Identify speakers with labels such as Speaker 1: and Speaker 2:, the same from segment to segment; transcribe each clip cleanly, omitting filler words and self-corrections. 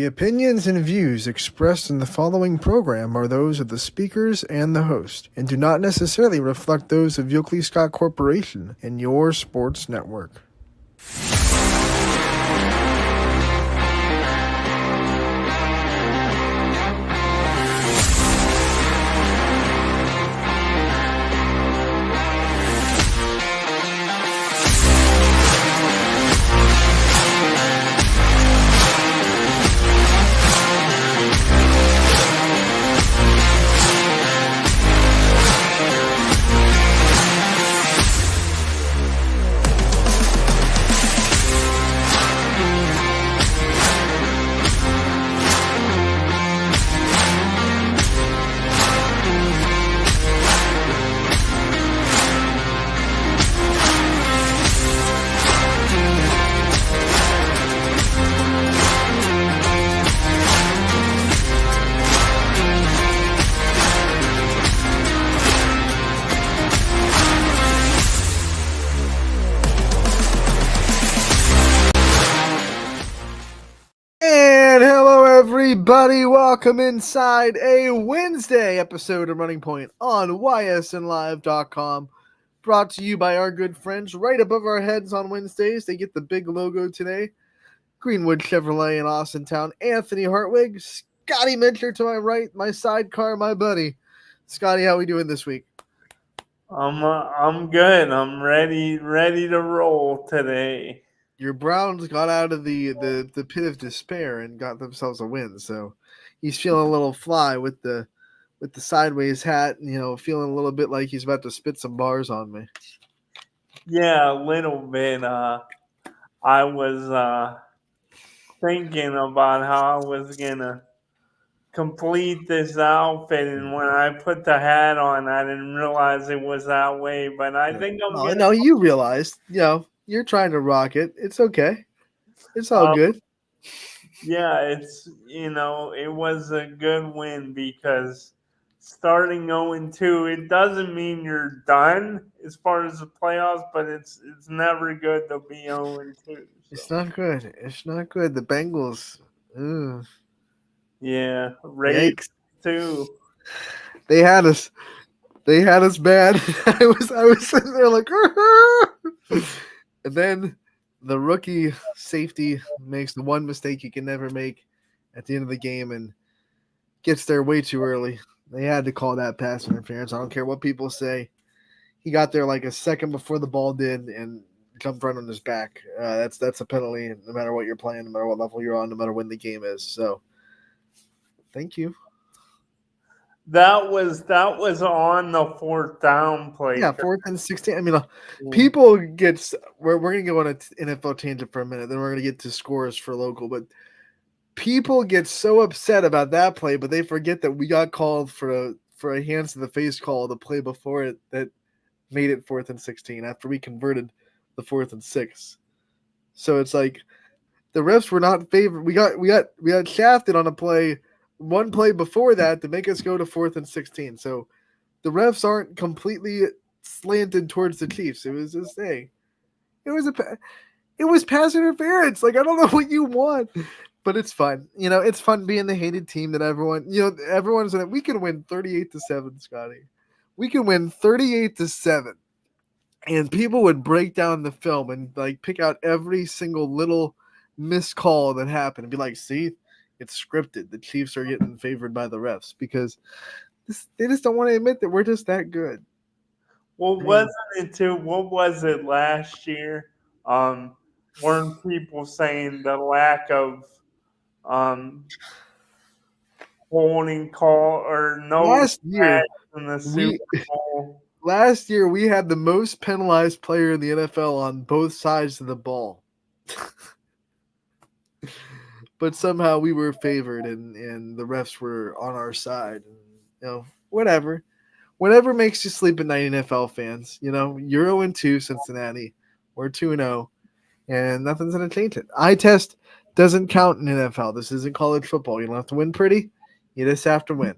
Speaker 1: The opinions and views expressed in the following program are those of the speakers and the host, and do not necessarily reflect those of Yoakley Scott Corporation and your sports network. And hello, everybody. Welcome inside a Wednesday episode of Running Point on ysnlive.com. Brought to you by our good friends right above our heads on Wednesdays. They get the big logo today. Greenwood Chevrolet in Austintown. Anthony Hartwig. Scotty Mincher to my right. My sidecar, my buddy. Scotty, how we doing this week?
Speaker 2: I'm good. I'm ready to roll today.
Speaker 1: Your Browns got out of the pit of despair and got themselves a win, so he's feeling a little fly with the sideways hat, feeling a little bit like he's about to spit some bars on me.
Speaker 2: Yeah, a little bit. I was thinking about how I was gonna complete this outfit, and when I put the hat on, I didn't realize it was that way. But I think I'm gonna.
Speaker 1: No, you realized, you're trying to rock it. It's okay. It's all good.
Speaker 2: Yeah, it was a good win because starting 0-2, it doesn't mean you're done as far as the playoffs, but it's never good to be 0-2. So.
Speaker 1: It's not good. It's not good. The Bengals. Ugh.
Speaker 2: Yeah, Ravens too.
Speaker 1: They had us bad. I was sitting there like, and then the rookie safety makes the one mistake he can never make at the end of the game and gets there way too early. They had to call that pass interference. I don't care what people say. He got there like a second before the ball did and jumped right on his back. That's a penalty no matter what you're playing, no matter what level you're on, no matter when the game is. So, thank you.
Speaker 2: That was on the fourth down play.
Speaker 1: Yeah, 4th and 16. I mean, people get – we're going to go on an NFL tangent for a minute. Then we're going to get to scores for local. But people get so upset about that play, but they forget that we got called for a hands to the face call the play before it that made it 4th and 16 after we converted the 4th and 6. So it's like the refs were not favored. We got shafted on a play – one play before that to make us go to 4th and 16. So the refs aren't completely slanted towards the Chiefs. It was just it was pass interference. Like, I don't know what you want, but it's fun. It's fun being the hated team that everyone's in it. We can win 38-7, Scotty. We can win 38-7. And people would break down the film and like pick out every single little missed call that happened and be like, see, it's scripted. The Chiefs are getting favored by the refs because they just don't want to admit that we're just that good.
Speaker 2: Well, wasn't it too? What was it last year? Weren't people saying the lack of holding call or no
Speaker 1: last year
Speaker 2: in the Super Bowl?
Speaker 1: Last year we had the most penalized player in the NFL on both sides of the ball. But somehow we were favored and the refs were on our side. Whatever. Whatever makes you sleep at night, NFL fans. You're 0-2 Cincinnati. We're 2-0. And nothing's going to change it. Eye test doesn't count in NFL. This isn't college football. You don't have to win pretty. You just have to win.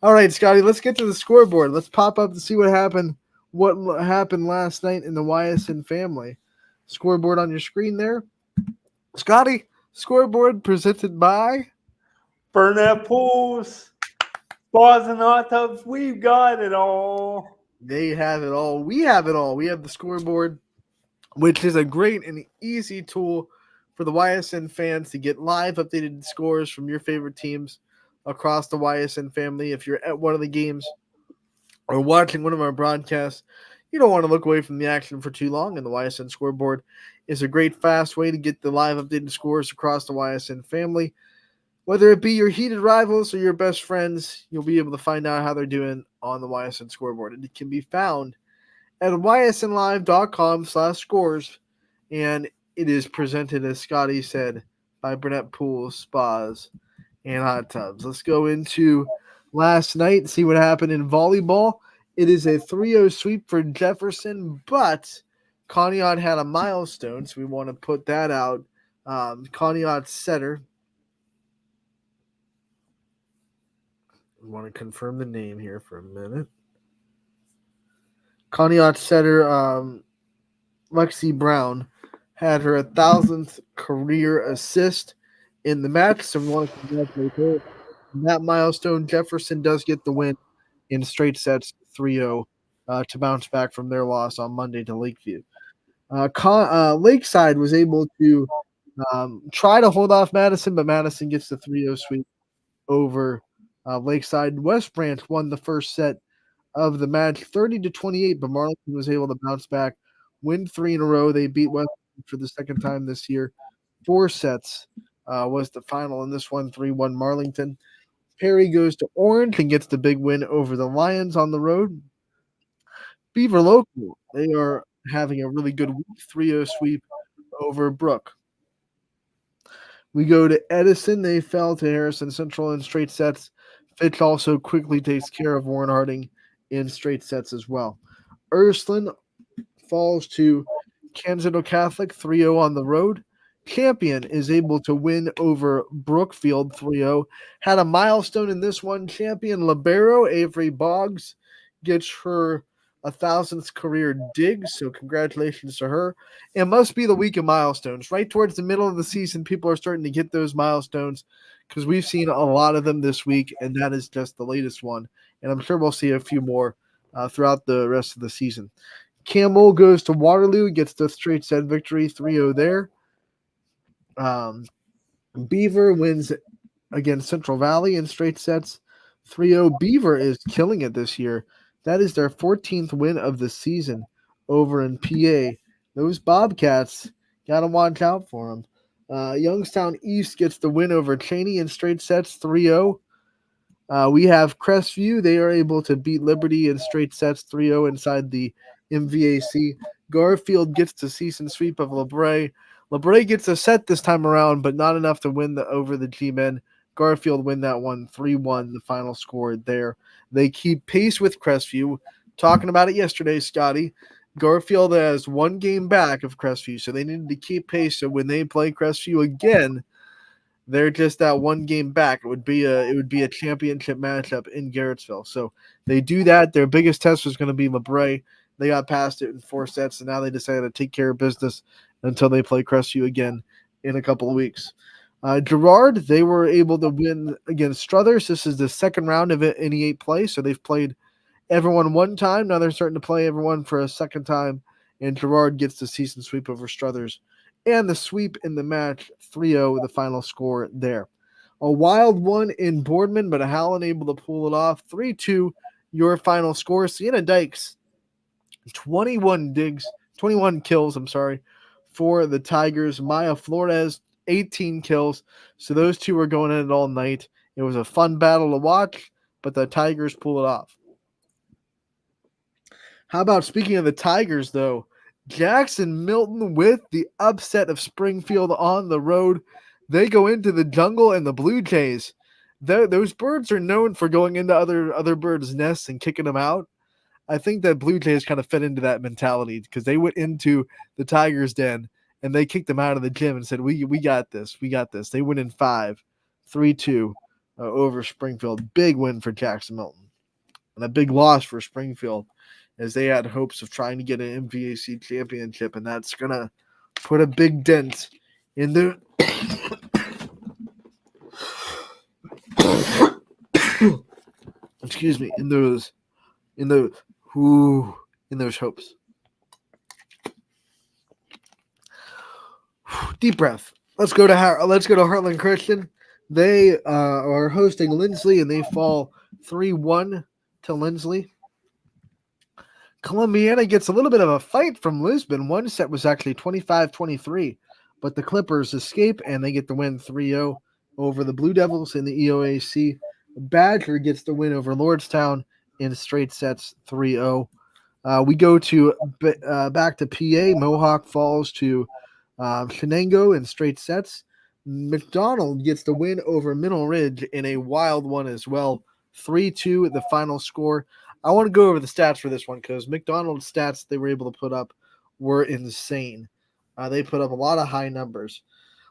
Speaker 1: All right, Scotty, let's get to the scoreboard. Let's pop up to see what happened last night in the Ysn family. Scoreboard on your screen there. Scotty, Scoreboard presented by
Speaker 2: Burnett Pools, Spas and hot tubs, we've got it all.
Speaker 1: They have it all. We have it all. We have the scoreboard, which is a great and easy tool for the YSN fans to get live updated scores from your favorite teams across the YSN family. If you're at one of the games or watching one of our broadcasts, you don't want to look away from the action for too long, and the YSN scoreboard is a great, fast way to get the live updated scores across the YSN family. Whether it be your heated rivals or your best friends, you'll be able to find out how they're doing on the YSN scoreboard. And it can be found at ysnlive.com/scores, and it is presented, as Scotty said, by Burnett Pools, Spas, and Hot Tubs. Let's go into last night and see what happened in volleyball. It is a 3-0 sweep for Jefferson, but Conneaut had a milestone, so we want to put that out. Conneaut setter. We want to confirm the name here for a minute. Conneaut setter Lexi Brown had her 1,000th career assist in the match, so we want to congratulate her. And that milestone, Jefferson does get the win in straight sets 3-0 to bounce back from their loss on Monday to Lakeview. Lakeside was able to try to hold off Madison, but Madison gets the 3-0 sweep over Lakeside. West Branch won the first set of the match 30-28, but Marlington was able to bounce back, win 3 in a row. They beat West Branch for the second time this year. 4 sets was the final in this one, 3-1 Marlington. Perry goes to Orange and gets the big win over the Lions on the road. Beaver Local, they are having a really good week, 3-0 sweep over Brook. We go to Edison. They fell to Harrison Central in straight sets. Fitch also quickly takes care of Warren Harding in straight sets as well. Ursuline falls to Kansas Catholic 3-0 on the road. Champion is able to win over Brookfield 3-0. Had a milestone in this one. Champion libero Avery Boggs gets her 1,000th career dig, so congratulations to her. It must be the week of milestones. Right towards the middle of the season, people are starting to get those milestones because we've seen a lot of them this week, and that is just the latest one. And I'm sure we'll see a few more throughout the rest of the season. Campbell goes to Waterloo, gets the straight set victory, 3-0 there. Beaver wins against Central Valley in straight sets, 3-0. Beaver is killing it this year. That is their 14th win of the season over in PA. Those Bobcats, got to watch out for them. Youngstown East gets the win over Cheney in straight sets, 3-0. We have Crestview. They are able to beat Liberty in straight sets, 3-0 inside the MVAC. Garfield gets the season sweep of LeBray. LeBray gets a set this time around, but not enough to win over the G-Men. Garfield win that one 3-1, the final score there. They keep pace with Crestview. Talking about it yesterday, Scotty. Garfield has 1 game back of Crestview, so they needed to keep pace. So when they play Crestview again, they're just that 1 game back. It would be a championship matchup in Garrettsville. So they do that. Their biggest test was going to be LeBray. They got past it in 4 sets, and now they decided to take care of business until they play Crestview again in a couple of weeks. Girard, they were able to win against Struthers. This is the second round of NE8 play, so they've played everyone 1 time. Now they're starting to play everyone for a second time, and Girard gets the season sweep over Struthers. And the sweep in the match, 3-0, the final score there. A wild one in Boardman, but Howland able to pull it off. 3-2, your final score. Sienna Dykes, 21 kills, for the Tigers. Maya Flores, 18 kills. So those two were going at it all night. It was a fun battle to watch, but the Tigers pull it off. How about, speaking of the Tigers, though, Jackson Milton with the upset of Springfield on the road. They go into the jungle, and the Blue Jays, those birds are known for going into other birds' nests and kicking them out. I think that Blue Jays kind of fit into that mentality because they went into the Tigers' den and they kicked them out of the gym and said, we got this. We got this. They win in 5, 3-2 over Springfield. Big win for Jackson Milton. And a big loss for Springfield as they had hopes of trying to get an MVAC championship, and that's going to put a big dent in their excuse me, in those, whoo, in those hopes. Deep breath. Let's go to Heartland Christian. They are hosting Lindsley, and they fall 3-1 to Lindsley. Columbiana gets a little bit of a fight from Lisbon. One set was actually 25-23, but the Clippers escape, and they get the win 3-0 over the Blue Devils in the EOAC. Badger gets the win over Lordstown in straight sets 3-0. We go to back to PA. Mohawk falls to Shenango in straight sets. McDonald gets the win over Middle Ridge in a wild one as well. 3-2 the final score. I want to go over the stats for this one because McDonald's stats they were able to put up were insane. They put up a lot of high numbers.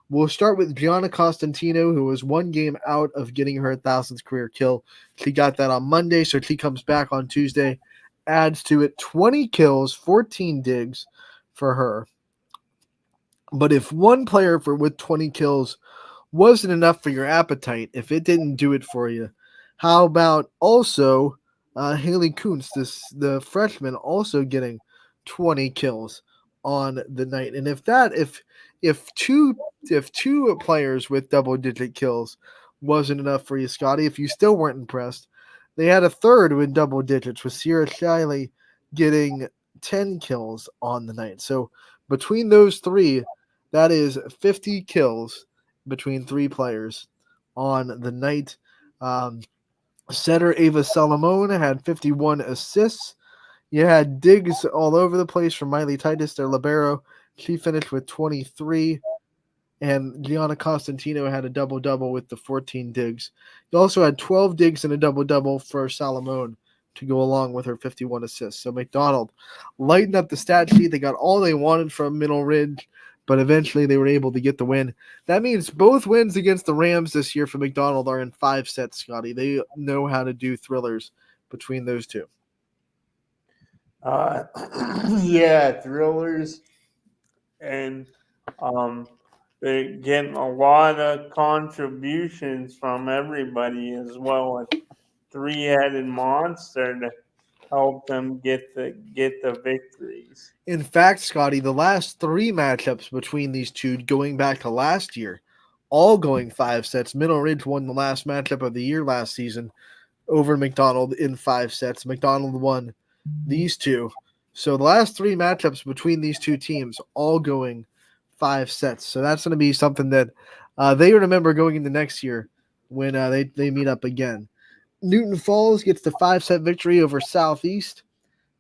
Speaker 1: We'll start with Gianna Costantino, who was one game out of getting her 1,000th career kill. She got that on Monday, so she comes back on Tuesday. Adds to it 20 kills, 14 digs for her. But if one player with 20 kills wasn't enough for your appetite, if it didn't do it for you, how about also Haley Kuntz, the freshman, also getting 20 kills on the night? And if two players with double-digit kills wasn't enough for you, Scotty, if you still weren't impressed, they had a third with double digits, with Sierra Shiley getting 10 kills on the night. So between those three, that is 50 kills between three players on the night. Setter Ava Solomon had 51 assists. You had digs all over the place from Miley Titus, their libero. She finished with 23. And Gianna Costantino had a double-double with the 14 digs. You also had 12 digs and a double-double for Salomon to go along with her 51 assists. So McDonald lightened up the stat sheet. They got all they wanted from Middle Ridge, but eventually they were able to get the win. That means both wins against the Rams this year for McDonald are in 5 sets, Scotty. They know how to do thrillers between those two.
Speaker 2: Yeah, thrillers. And they're getting a lot of contributions from everybody as well. A three-headed monster to help them get the victories.
Speaker 1: In fact, Scotty, the last 3 matchups between these two, going back to last year, all going 5 sets. Middle Ridge won the last matchup of the year last season over McDonald in 5 sets. McDonald won these two. So the last 3 matchups between these two teams, all going 5 sets. So that's going to be something that they remember going into next year when they meet up again. Newton Falls gets the 5-set victory over Southeast.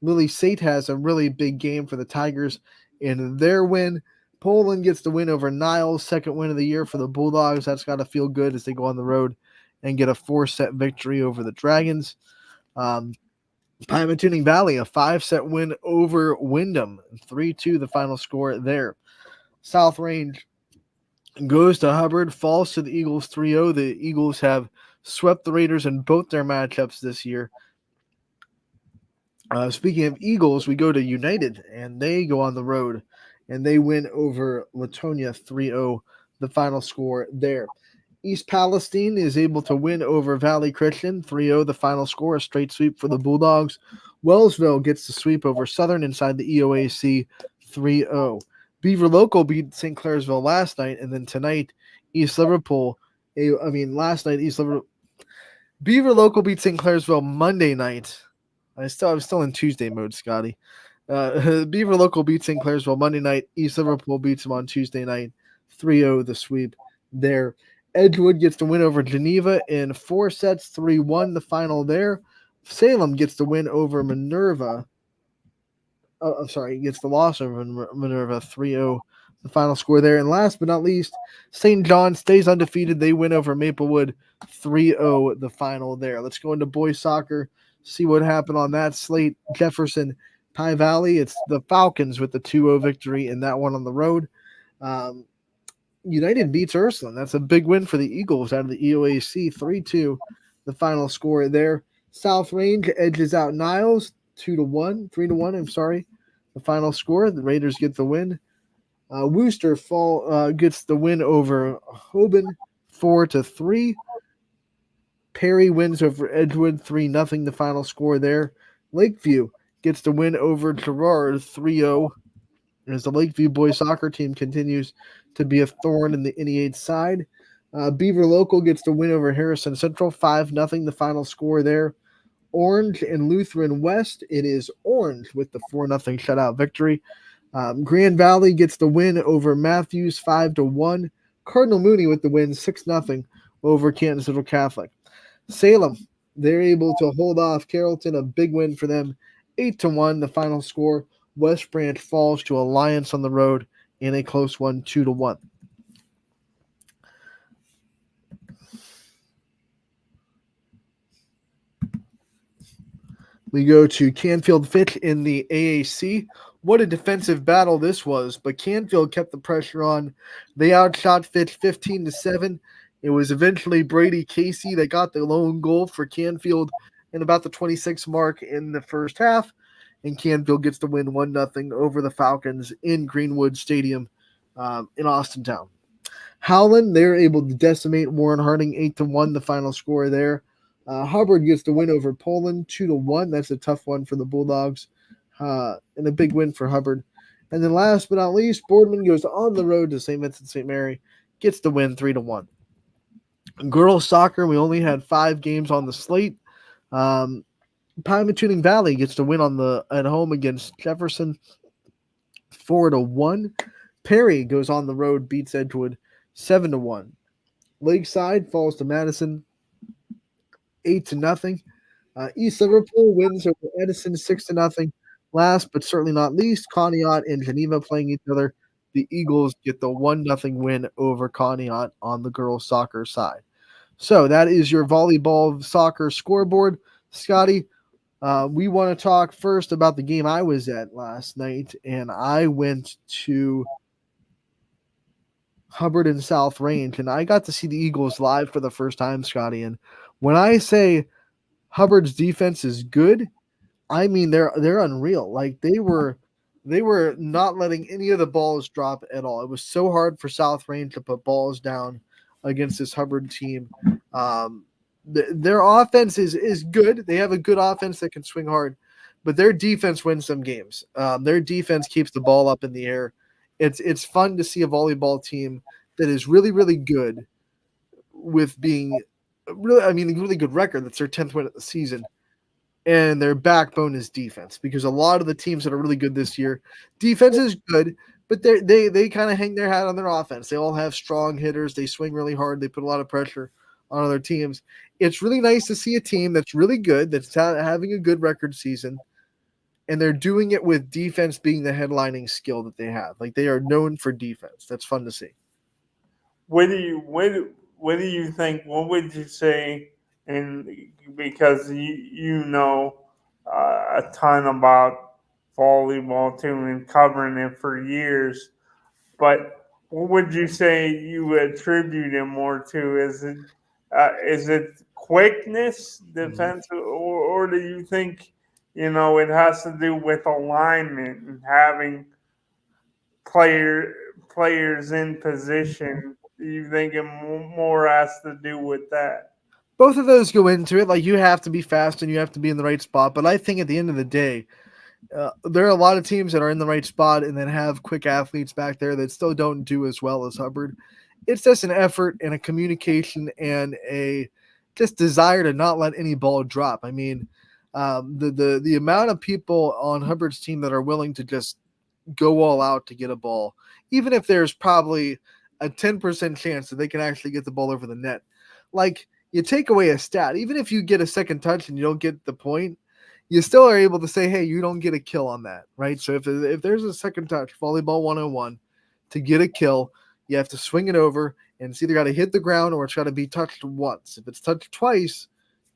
Speaker 1: Lily Sate has a really big game for the Tigers in their win. Poland gets the win over Niles, second win of the year for the Bulldogs. That's got to feel good as they go on the road and get a 4-set victory over the Dragons. Pymatuning Valley, a 5-set win over Wyndham, 3-2 the final score there. South Range goes to Hubbard, falls to the Eagles 3-0. The Eagles have swept the Raiders in both their matchups this year. Speaking of Eagles, we go to United, and they go on the road, and they win over Latonia 3-0, the final score there. East Palestine is able to win over Valley Christian 3-0, the final score, a straight sweep for the Bulldogs. Wellsville gets the sweep over Southern inside the EOAC 3-0. Beaver Local beat St. Clairsville last night, and then tonight, East Liverpool. Last night, Beaver Local beat St. Clairsville Monday night. I'm still in Tuesday mode, Scotty. Beaver Local beats St. Clairsville Monday night. East Liverpool beats them on Tuesday night. 3-0 the sweep there. Edgewood gets the win over Geneva in 4 sets, 3-1 the final there. Salem gets the win over Minerva. Gets the loss over Minerva 3-0 the final score there. And last but not least, St. John stays undefeated. They win over Maplewood 3-0 the final there. Let's go into boys soccer, see what happened on that slate. Jefferson, Pie Valley. It's the Falcons with the 2-0 victory in that one on the road. United beats Ursuline. That's a big win for the Eagles out of the EOAC. 3-2 the final score there. South Range edges out Niles 3-1. I'm sorry. The final score. The Raiders get the win. Worcester gets the win over Hoban 4-3. Perry wins over Edgewood 3-0, the final score there. Lakeview gets the win over Gerard 3-0 as the Lakeview boys soccer team continues to be a thorn in the NE8 side. Beaver Local gets the win over Harrison Central 5-0, the final score there. Orange and Lutheran West, it is Orange with the 4-0 shutout victory. Grand Valley gets the win over Matthews 5-1. Cardinal Mooney with the win 6-0 over Canton Central Catholic. Salem, they're able to hold off Carrollton, a big win for them, 8-1. The final score. West Branch falls to Alliance on the road in a close one, 2-1. We go to Canfield Fitch in the AAC. What a defensive battle this was, but Canfield kept the pressure on. They outshot Fitch 15-7. It was eventually Brady Casey that got the lone goal for Canfield in about the 26 mark in the first half, and Canfield gets the win 1-0 over the Falcons in Greenwood Stadium in Austintown. Howland, they're able to decimate Warren Harding 8-1, the final score there. Hubbard gets the win over Poland 2-1. That's a tough one for the Bulldogs, and a big win for Hubbard. And then last but not least, Boardman goes on the road to St. Vincent St. Mary, gets the win 3-1. Girls soccer, we only had 5 games on the slate. Pymatuning Valley gets the win at home against Jefferson 4-1. Perry goes on the road, beats Edgewood 7-1. Lakeside falls to Madison 8-0. East Liverpool wins over Edison 6-0. Last but certainly not least, Conneaut and Geneva playing each other. The Eagles get the 1-0 win over Conneaut on the girls soccer side. So that is your volleyball soccer scoreboard. Scotty, we want to talk first about the game I was at last night, and I went to Hubbard and South Range, and I got to see the Eagles live for the first time, Scotty. And when I say Hubbard's defense is good, I mean they're unreal. Like they were not letting any of the balls drop at all. It was so hard for South Range to put balls down against this Hubbard team. Their offense is good. They have a good offense that can swing hard, but their defense wins some games. Their defense keeps the ball up in the air. It's fun to see a volleyball team that is really, really good with being really, I mean, a really good record. That's their 10th win of the season. And their backbone is defense, because a lot of the teams that are really good this year, defense is good, but they kind of hang their hat on their offense. They all have strong hitters. They swing really hard. They put a lot of pressure on other teams. It's really nice to see a team that's really good, that's having a good record season, and they're doing it with defense being the headlining skill that they have. Like they are known for defense. That's fun to see.
Speaker 2: What do you think? What would you say? And because you know a ton about volleyball too, and covering it for years, but what would you say you attribute it more to? Is it quickness, defense, or do you think it has to do with alignment and having players in position? Do you think it more has to do with that?
Speaker 1: Both of those go into it. Like you have to be fast and you have to be in the right spot. But I think at the end of the day, there are a lot of teams that are in the right spot and then have quick athletes back there that still don't do as well as Hubbard. It's just an effort and a communication and a just desire to not let any ball drop. I mean, the amount of people on Hubbard's team that are willing to just go all out to get a ball, even if there's probably a 10% chance that they can actually get the ball over the net. Like you take away a stat, even if you get a second touch and you don't get the point, you still are able to say, hey, you don't get a kill on that, right? So if there's a second touch, volleyball 101, to get a kill, you have to swing it over, and it's either got to hit the ground or it's got to be touched once. If it's touched twice,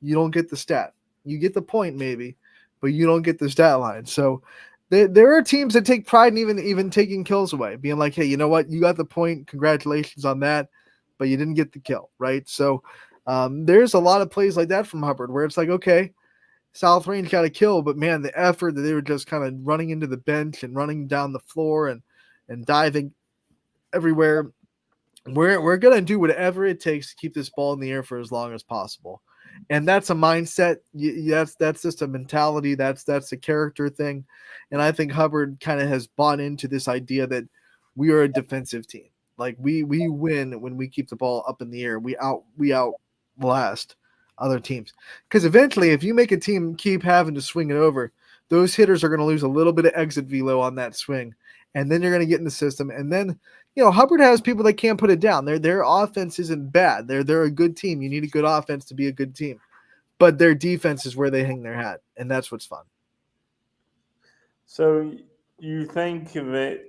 Speaker 1: you don't get the stat. You get the point maybe, but you don't get the stat line. So there are teams that take pride in even taking kills away, being like, hey, you know what? You got the point. Congratulations on that, but you didn't get the kill, right? So there's a lot of plays like that from Hubbard where it's like, okay, South Range got a kill, but man, the effort that they were just kind of running into the bench and running down the floor and diving everywhere. We're gonna do whatever it takes to keep this ball in the air for as long as possible. and that's a mindset. That's just a mentality. That's a character thing, and I think Hubbard kind of has bought into this idea that we are a defensive team. Like we win when we keep the ball up in the air. We outlast other teams because eventually, if you make a team keep having to swing it over, those hitters are going to lose a little bit of exit velo on that swing, and then you're going to get in the system, and then Hubbard has people that can't put it down. Their offense isn't bad. They're a good team. You need a good offense to be a good team, but their defense is where they hang their hat, and that's what's fun.
Speaker 2: So you think that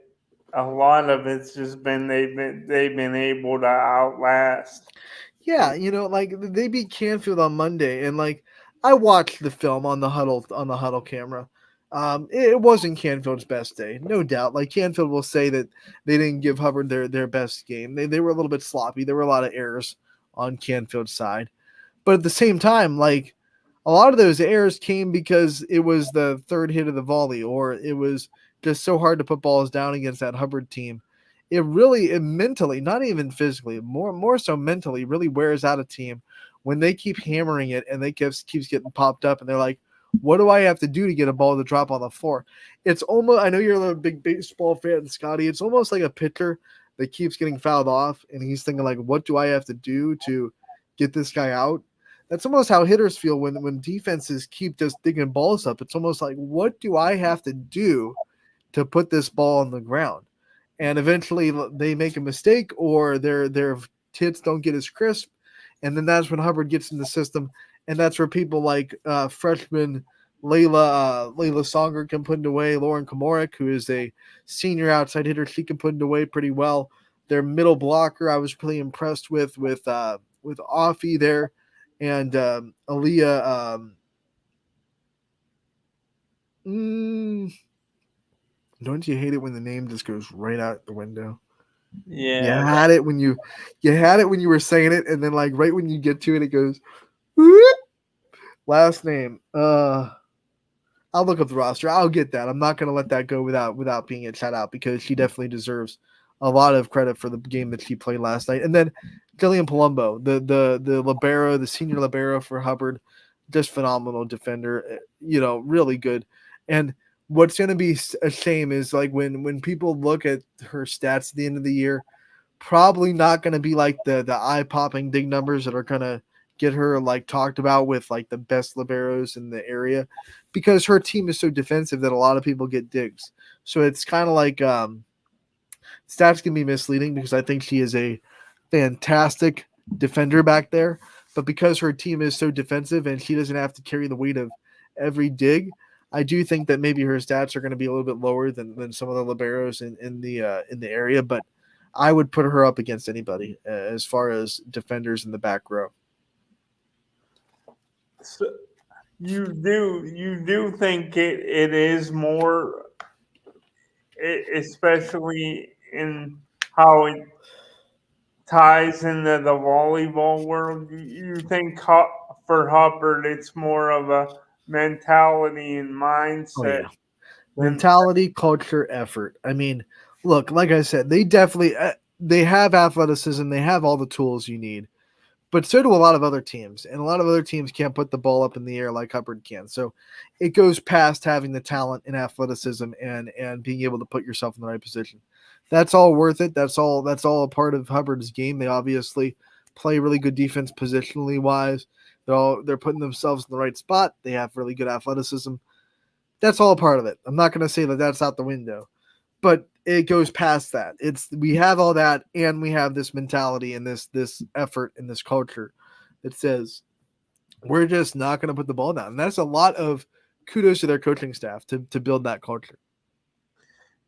Speaker 2: a lot of it's just been they've been able to outlast.
Speaker 1: Yeah, like they beat Canfield on Monday, and like I watched the film on the huddle camera. It wasn't Canfield's best day, no doubt. Like Canfield will say that they didn't give Hubbard their best game. They were a little bit sloppy. There were a lot of errors on Canfield's side. But at the same time, like a lot of those errors came because it was the third hit of the volley, or it was just so hard to put balls down against that Hubbard team. It mentally, not even physically, more so mentally, really wears out a team when they keep hammering it and they keeps getting popped up and they're like, what do I have to do to get a ball to drop on the floor? It's almost, I know you're a big baseball fan, Scotty. It's almost like a pitcher that keeps getting fouled off and he's thinking like, what do I have to do to get this guy out? That's almost how hitters feel when defenses keep just digging balls up. It's almost like, what do I have to do to put this ball on the ground? And eventually they make a mistake or their hits don't get as crisp, and then that's when Hubbard gets in the system, and that's where people like freshman Layla Songer can put it away. Lauren Komoric, who is a senior outside hitter, she can put it away pretty well. Their middle blocker, I was pretty impressed with Offie there, and Aaliyah. Don't you hate it when the name just goes right out the window? You
Speaker 2: Yeah,
Speaker 1: had it when you had it when you were saying it, and then like right when you get to it, it goes whoop. Last name. I'll look up the roster. I'll get that. I'm not gonna let that go without being a shout out because she definitely deserves a lot of credit for the game that she played last night. And then Jillian Palumbo, the libero, the senior libero for Hubbard, just phenomenal defender. Really good. And what's gonna be a shame is like when people look at her stats at the end of the year, probably not gonna be like the eye popping big numbers that are gonna get her like talked about with like the best liberos in the area because her team is so defensive that a lot of people get digs. So it's kind of like stats can be misleading because I think she is a fantastic defender back there, but because her team is so defensive and she doesn't have to carry the weight of every dig, I do think that maybe her stats are going to be a little bit lower than some of the liberos in the area, but I would put her up against anybody as far as defenders in the back row.
Speaker 2: so you do think it is more, especially in how it ties into the volleyball world. You think for Hubbard it's more of a mentality and
Speaker 1: Oh
Speaker 2: mindset
Speaker 1: yeah,
Speaker 2: than
Speaker 1: mentality, culture, effort. I mean, look, like I said, they definitely they have athleticism, they have all the tools you need, but so do a lot of other teams, and a lot of other teams can't put the ball up in the air like Hubbard can. So it goes past having the talent and athleticism and being able to put yourself in the right position. That's all worth it. That's all a part of Hubbard's game. They obviously play really good defense positionally wise. They're putting themselves in the right spot. They have really good athleticism. That's all a part of it. I'm not going to say that that's out the window, but it goes past that. It's we have all that, and we have this mentality and this effort and this culture that says we're just not going to put the ball down. And that's a lot of kudos to their coaching staff to build that culture.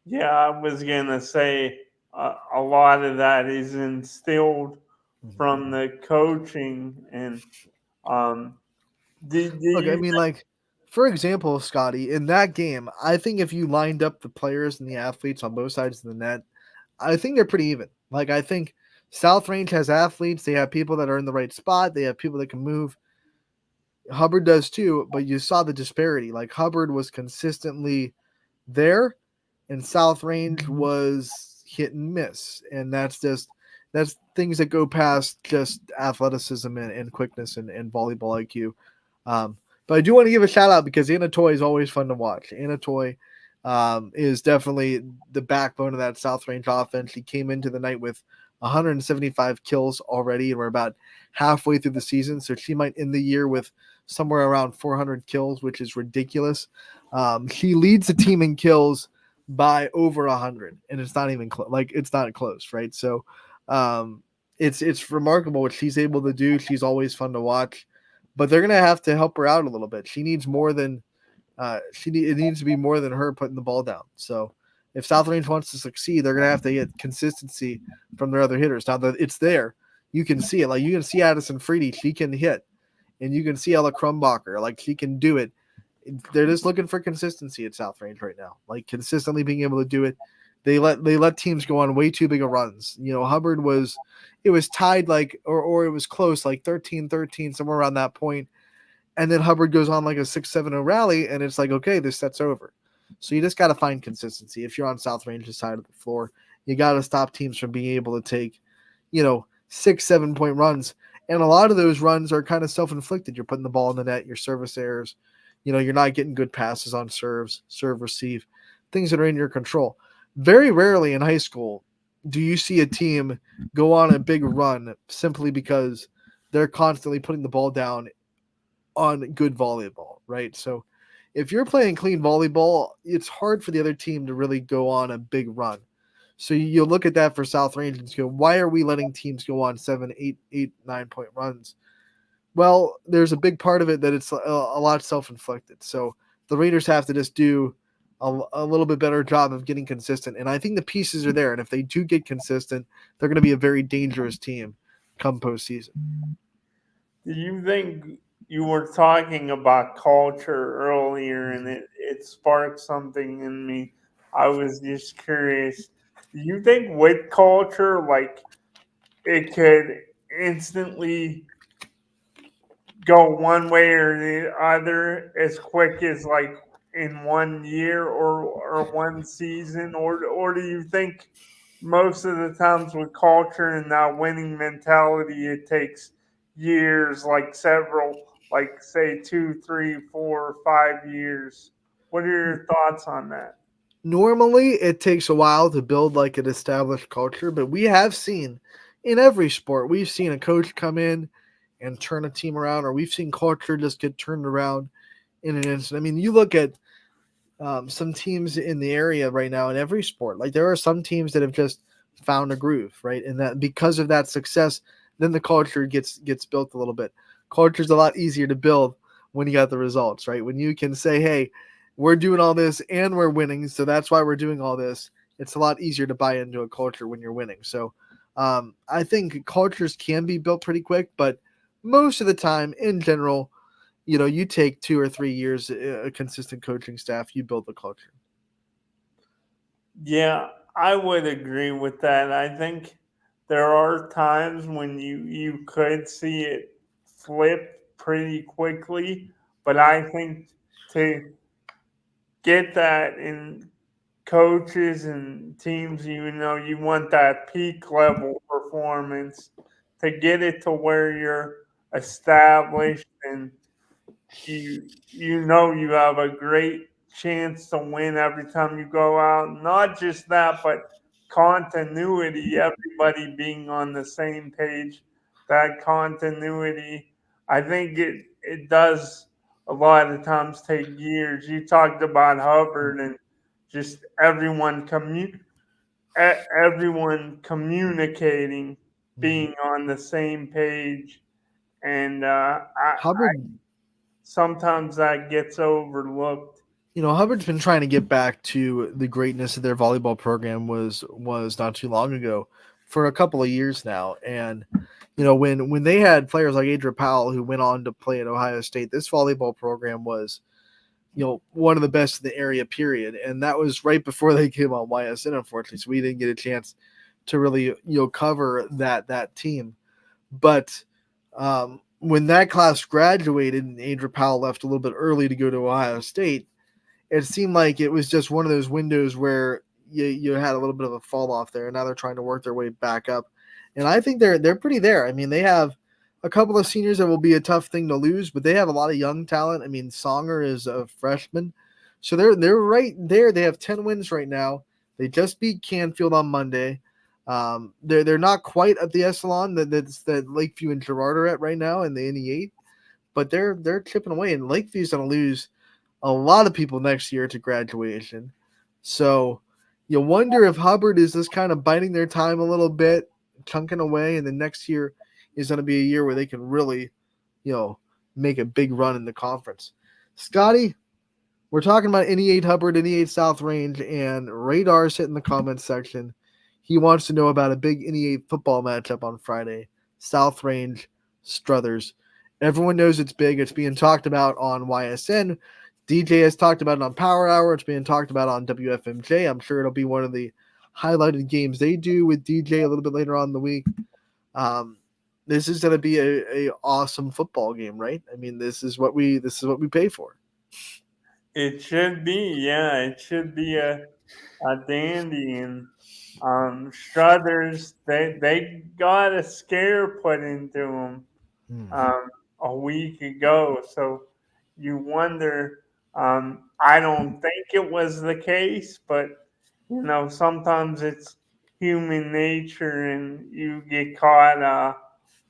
Speaker 2: yeah, I was gonna say a lot of that is instilled from the coaching and um. Do
Speaker 1: Look, I
Speaker 2: you
Speaker 1: mean, like for example, Scotty, in that game, I think if you lined up the players and the athletes on both sides of the net, I think they're pretty even. Like I think South Range has athletes. They have people that are in the right spot. They have people that can move. Hubbard does too, but you saw the disparity. Like Hubbard was consistently there, and South Range was hit and miss, and that's things that go past just athleticism and quickness and volleyball IQ. Um, but I do want to give a shout out because Anna Toy is always fun to watch. Anna Toy is definitely the backbone of that South Range offense. She came into the night with 175 kills already, and we're about halfway through the season. So she might end the year with somewhere around 400 kills, which is ridiculous. She leads the team in kills by over 100, and it's not even it's not close, right? So um, it's remarkable what she's able to do. She's always fun to watch, but they're gonna have to help her out a little bit. She needs more than it needs to be more than her putting the ball down. So if South Range wants to succeed, they're gonna have to get consistency from their other hitters. Now that it's there, you can see it. Like you can see Addison Freedy, she can hit, and you can see Ella Crumbacher, like she can do it. They're just looking for consistency at South Range right now, like consistently being able to do it. They let teams go on way too big of runs. Hubbard it was tied or it was close, like 13-13, somewhere around that point. And then Hubbard goes on like a 6-7-0 rally, and it's like, okay, this set's over. So you just got to find consistency. If you're on South Range's side of the floor, you got to stop teams from being able to take, 6-7 point runs. And a lot of those runs are kind of self-inflicted. You're putting the ball in the net, your service errors, you're not getting good passes on serve, receive, things that are in your control. Very rarely in high school do you see a team go on a big run simply because they're constantly putting the ball down on good volleyball, right? So if you're playing clean volleyball, it's hard for the other team to really go on a big run. So you'll look at that for South Range and go, why are we letting teams go on 7, 8, 9 point runs? Well, there's a big part of it that it's a lot self-inflicted. So the Raiders have to just do a little bit better job of getting consistent. And I think the pieces are there. And if they do get consistent, they're going to be a very dangerous team come postseason.
Speaker 2: Do you think you were talking about culture earlier and it sparked something in me? I was just curious. Do you think with culture, like it could instantly go one way or the other as quick as like in 1 year or one season, or do you think most of the times with culture and that winning mentality it takes years, like several, like say 2, 3, 4, 5 years? What are your thoughts on that?
Speaker 1: Normally, it takes a while to build like an established culture, but we have seen in every sport, we've seen a coach come in and turn a team around, or we've seen culture just get turned around in an instant. I mean, you look at some teams in the area right now in every sport. Like there are some teams that have just found a groove, right? And that because of that success, then the culture gets built a little bit. Culture is a lot easier to build when you got the results, right? When you can say, "Hey, we're doing all this and we're winning, so that's why we're doing all this." It's a lot easier to buy into a culture when you're winning. So I think cultures can be built pretty quick, but most of the time, in general, you take 2 or 3 years, a consistent coaching staff, you build the culture.
Speaker 2: Yeah, I would agree with that. I think there are times when you could see it flip pretty quickly, but I think to get that in coaches and teams, you want that peak level performance to get it to where you're established and you have a great chance to win every time you go out. Not just that, but continuity, everybody being on the same page. That continuity, I think it does a lot of times take years. You talked about Hubbard and just everyone communicating, being on the same page, and
Speaker 1: Hubbard,
Speaker 2: sometimes that gets overlooked.
Speaker 1: Hubbard's been trying to get back to the greatness of their volleyball program was not too long ago, for a couple of years now. And when they had players like Adria Powell who went on to play at Ohio State, this volleyball program was one of the best in the area, period. And that was right before they came on Ysn, unfortunately. So we didn't get a chance to really, cover that team. But when that class graduated and Adria Powell left a little bit early to go to Ohio State, it seemed like it was just one of those windows where you had a little bit of a fall off there. And now they're trying to work their way back up. and I think they're pretty there. I mean, they have a couple of seniors that will be a tough thing to lose, but they have a lot of young talent. I mean, Songer is a freshman, so they're right there. They have 10 wins right now. They just beat Canfield on Monday. They're not quite at the echelon that Lakeview and Girard are at right now in the NE8, but they're chipping away. And Lakeview's going to lose a lot of people next year to graduation. So you wonder if Hubbard is just kind of biding their time a little bit, chunking away, and then next year is going to be a year where they can really, make a big run in the conference. Scotty, we're talking about NE8 Hubbard, NE8 South Range, and Radar's hit in the comments section. He wants to know about a big NE8 football matchup on Friday. South Range, Struthers. Everyone knows it's big. It's being talked about on YSN. DJ has talked about it on Power Hour. It's being talked about on WFMJ. I'm sure it'll be one of the highlighted games they do with DJ a little bit later on in the week. This is going to be a awesome football game, right? I mean, this is what we pay for.
Speaker 2: It should be, yeah. It should be a dandy. And Struthers, they got a scare put into them a week ago. So you wonder. I don't think it was the case, but sometimes it's human nature, and you get caught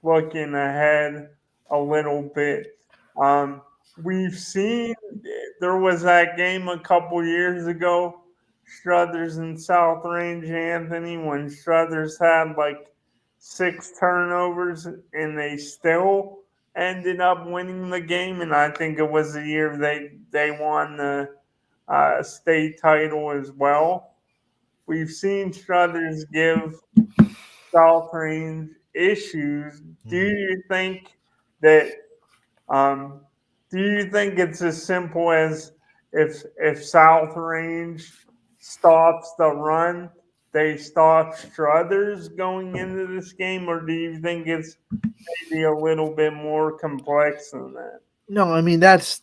Speaker 2: looking ahead a little bit. We've seen there was that game a couple years ago, Struthers and South Range, Anthony, when Struthers had like 6 turnovers and they still ended up winning the game. And I think it was the year they won the state title as well. We've seen Struthers give South Range issues. Do you think that um, do you think it's as simple as if South Range stops the run, they stop Struthers going into this game, or do you think it's maybe a little bit more complex than that?
Speaker 1: No, I mean that's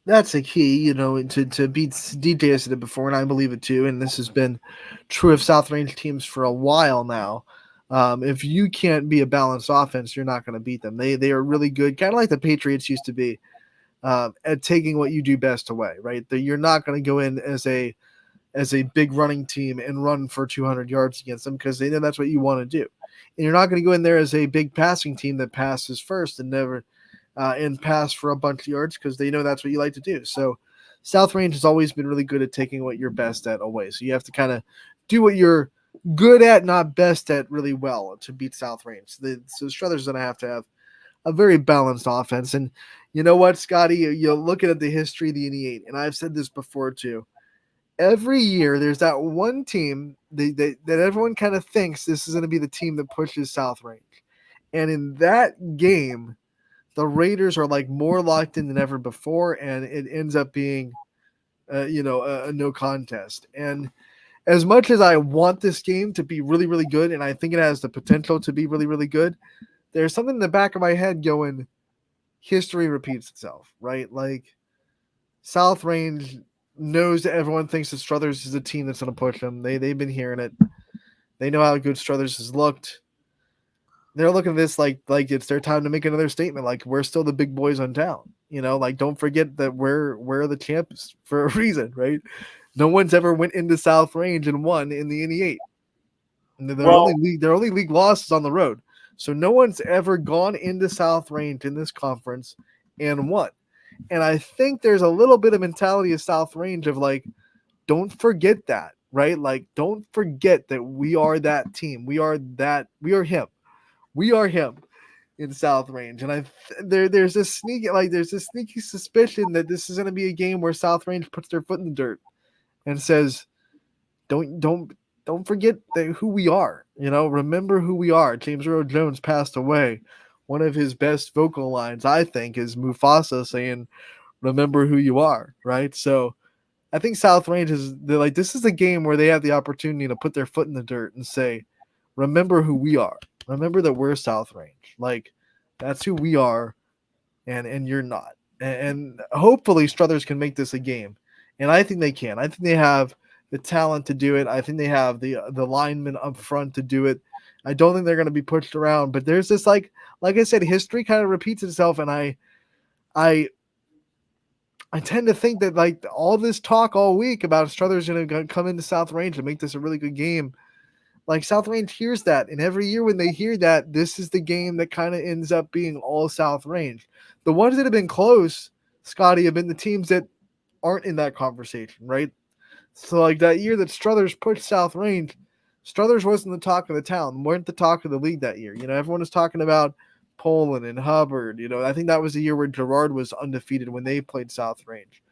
Speaker 1: a key, to beat DJ has said it before, and I believe it too. And this has been true of South Range teams for a while now. If you can't be a balanced offense, you're not going to beat them. They are really good, kind of like the Patriots used to be, at taking what you do best away. Right, you're not going to go in as a big running team and run for 200 yards against them because they know that's what you want to do. And you're not going to go in there as a big passing team that passes first and never and pass for a bunch of yards because they know that's what you like to do. So South Range has always been really good at taking what you're best at away. So you have to kind of do what you're good at, not best at, really well to beat South Range. So Struthers going to have a very balanced offense. And you know what, Scotty? You're looking at the history of the NE8, and I've said this before too. Every year, there's that one team that everyone kind of thinks this is going to be the team that pushes South Range. And in that game, the Raiders are like more locked in than ever before, and it ends up being, a no contest. And as much as I want this game to be really, really good, and I think it has the potential to be really, really good, there's something in the back of my head going, history repeats itself, right? Like South Range knows that everyone thinks that Struthers is a team that's going to push them. They've been hearing it. They know how good Struthers has looked. They're looking at this like it's their time to make another statement. Like, we're still the big boys on town. Like, don't forget that we're the champs for a reason, right? No one's ever went into South Range and won in the NE8. And their only league loss is on the road. So no one's ever gone into South Range in this conference and won. And I think there's a little bit of mentality of South Range of like, don't forget that, right? Like, don't forget that we are that team. We are him. We are him in South Range. And there's this sneaky suspicion that this is going to be a game where South Range puts their foot in the dirt and says, don't forget who we are. Remember who we are. James Earl Jones passed away. One of his best vocal lines, I think, is Mufasa saying, remember who you are, right? So I think South Range this is a game where they have the opportunity to put their foot in the dirt and say, remember who we are. Remember that we're South Range. Like, that's who we are, and you're not. And hopefully Struthers can make this a game. And I think they can. I think they have the talent to do it. I think they have the linemen up front to do it. I don't think they're going to be pushed around. But there's this like I said, history kind of repeats itself, and I I tend to think that like all this talk all week about Struthers going to come into South Range and make this a really good game. Like South Range hears that, and every year when they hear that, this is the game that kind of ends up being all South Range. The ones that have been close, Scotty, have been the teams that aren't in that conversation, right? So like that year that Struthers pushed South Range, Struthers wasn't the talk of the town, weren't the talk of the league that year. You know, everyone was talking about Poland and Hubbard. You know, I think that was the year where Gerard was undefeated when they played South Range.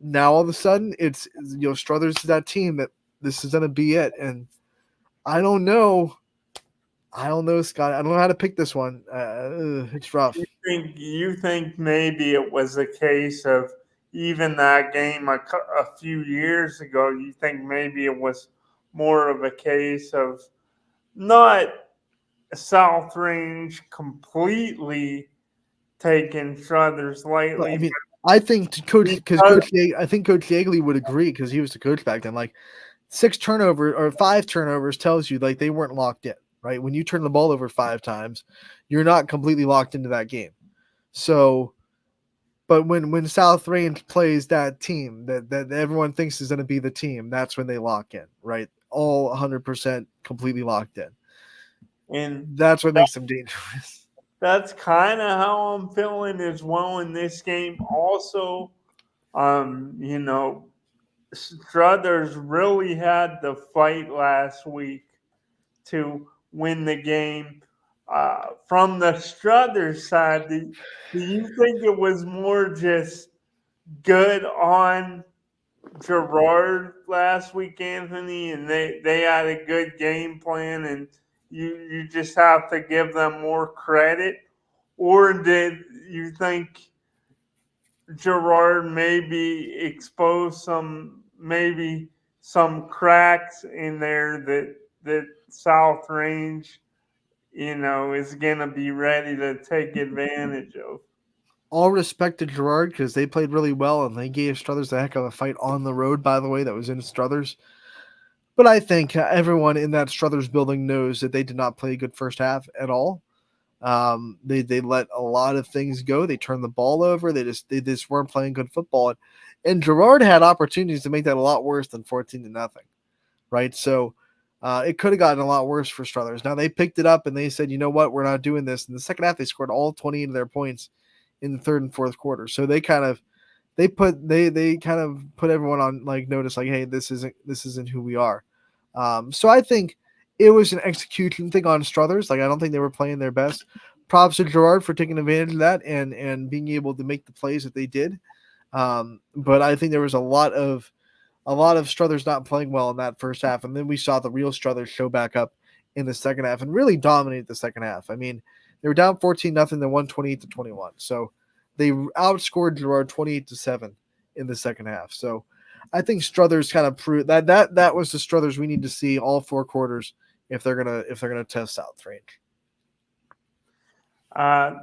Speaker 1: Now all of a sudden, it's Struthers is that team that this is gonna be it, and I don't know. I don't know, Scott. I don't know how to pick this one. It's rough.
Speaker 2: You think maybe it was a case of even that game a few years ago? You think maybe it was more of a case of not South Range completely taking Struthers
Speaker 1: Well, I
Speaker 2: lightly,
Speaker 1: mean, I think Coach because
Speaker 2: because
Speaker 1: I think Coach Yeagley would agree because he was the coach back then. Like 6 turnovers or 5 turnovers tells you like they weren't locked in, right? When you turn the ball over 5 times, you're not completely locked into that game. So, but when South Range plays that team that everyone thinks is going to be the team, that's when they lock in, right? All 100% completely locked in.
Speaker 2: and
Speaker 1: That's what makes them dangerous.
Speaker 2: that's kind of how I'm feeling as well in this game. Also, you know, Struthers really had the fight last week to win the game. From the Struthers side, do you think it was more just good on Gerard last week, Anthony, and they had a good game plan, and you just have to give them more credit? Or did you think Gerard maybe exposed some cracks in there that South Range, is gonna be ready to take advantage of?
Speaker 1: All respect to Gerard because they played really well and they gave Struthers a heck of a fight on the road, by the way, that was in Struthers. But I think everyone in that Struthers building knows that they did not play a good first half at all. They let a lot of things go. They turned the ball over. They just weren't playing good football. And Gerard had opportunities to make that a lot worse than 14-0, right? So it could have gotten a lot worse for Struthers. Now they picked it up and they said, you know what, we're not doing this. In the second half, they scored all 20 of their points in the third and fourth quarter. So they kind of put everyone on like notice, like, hey, this isn't who we are. So I think it was an execution thing on Struthers. Like I don't think they were playing their best. Props to Gerard for taking advantage of that and being able to make the plays that they did. But I think there was a lot of Struthers not playing well in that first half, and then we saw the real Struthers show back up in the second half and really dominate the second half. I mean, they were down 14-0, then won 28-21. So they outscored Gerard 28-7 in the second half. So I think Struthers kind of proved that was the Struthers we need to see all 4 quarters if they're gonna test South Range.
Speaker 2: Uh,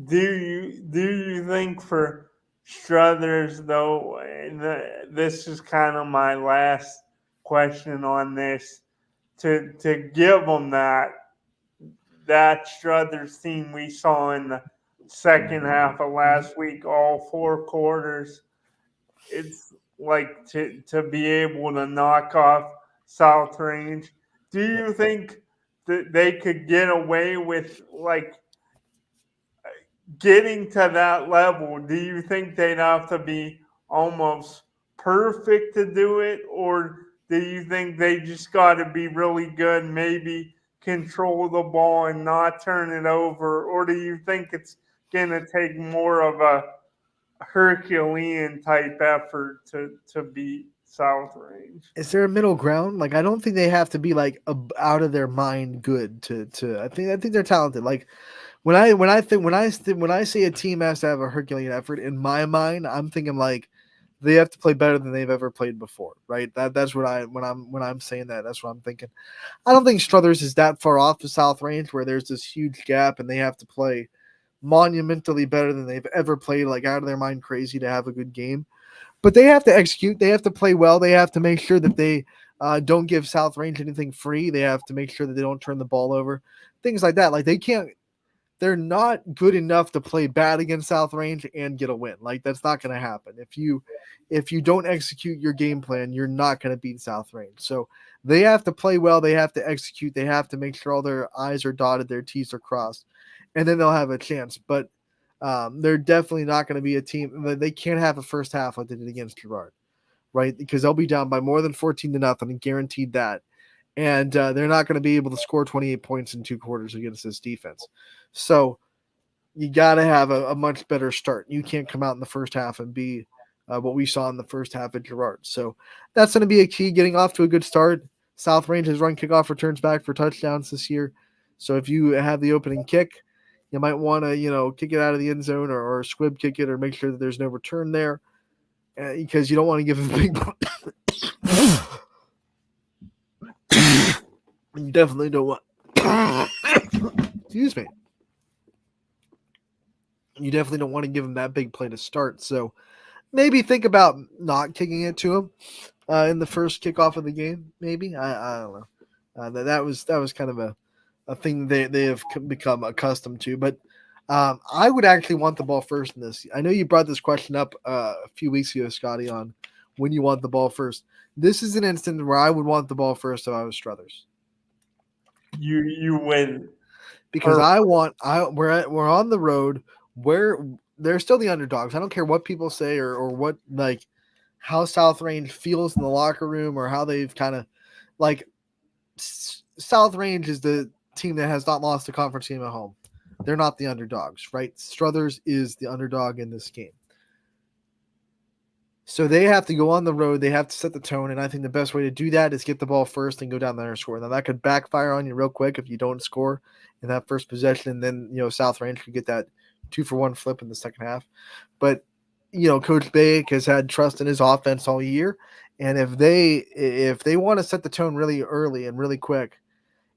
Speaker 2: do you think for Struthers though? And this is kind of my last question on this. To give them that Struthers team we saw in the second half of last week, all 4 quarters, it's like to be able to knock off South Range. Do you think that they could get away with like getting to that level? Do you think they'd have to be almost perfect to do it, or do you think they just got to be really good, maybe control the ball and not turn it over, or do you think it's gonna take more of a Herculean type effort to beat South Range?
Speaker 1: Is there a middle ground? Like I don't think they have to be like out of their mind good to. I think they're talented. Like when I say a team has to have a Herculean effort, in my mind, I'm thinking like they have to play better than they've ever played before, right? That's what I when I'm saying that, that's what I'm thinking. I don't think Struthers is that far off the South Range where there's this huge gap and they have to play monumentally better than they've ever played, like out of their mind crazy to have a good game. But they have to execute. They have to play well. They have to make sure that they don't give South Range anything free. They have to make sure that they don't turn the ball over, things like that. Like they can't. They're not good enough to play bad against South Range and get a win. Like that's not going to happen. If you don't execute your game plan, you're not going to beat South Range. So they have to play well. They have to execute. They have to make sure all their I's are dotted, their T's are crossed, and then they'll have a chance. But they're definitely not going to be a team. They can't have a first half like they did against Girard, right? Because they'll be down by more than 14-0, and guaranteed that. And they're not going to be able to score 28 points in 2 quarters against this defense. So you got to have a much better start. You can't come out in the first half and be what we saw in the first half at Girard. So that's going to be a key, getting off to a good start. South Range has run kickoff returns back for touchdowns this year. So if you have the opening kick, you might want to, kick it out of the end zone or squib kick it or make sure that there's no return there because you don't want to give a big you definitely don't want excuse me. You definitely don't want to give him that big play to start. So maybe think about not kicking it to him in the first kickoff of the game. Maybe I don't know. That was kind of a thing they have become accustomed to. But I would actually want the ball first in this. I know you brought this question up a few weeks ago, Scotty, on when you want the ball first. This is an instance where I would want the ball first if I was Struthers.
Speaker 2: You win
Speaker 1: because we're on the road where they're still the underdogs. I don't care what people say or what like how South Range feels in the locker room or how they've kind of like South Range is the team that has not lost a conference game at home. They're not the underdogs, right? Struthers is the underdog in this game. So they have to go on the road. They have to set the tone. And I think the best way to do that is get the ball first and go down there and score. Now, that could backfire on you real quick if you don't score in that first possession. And then, South Range could get that 2-for-1 flip in the second half. But, Coach Bayek has had trust in his offense all year. And if they want to set the tone really early and really quick,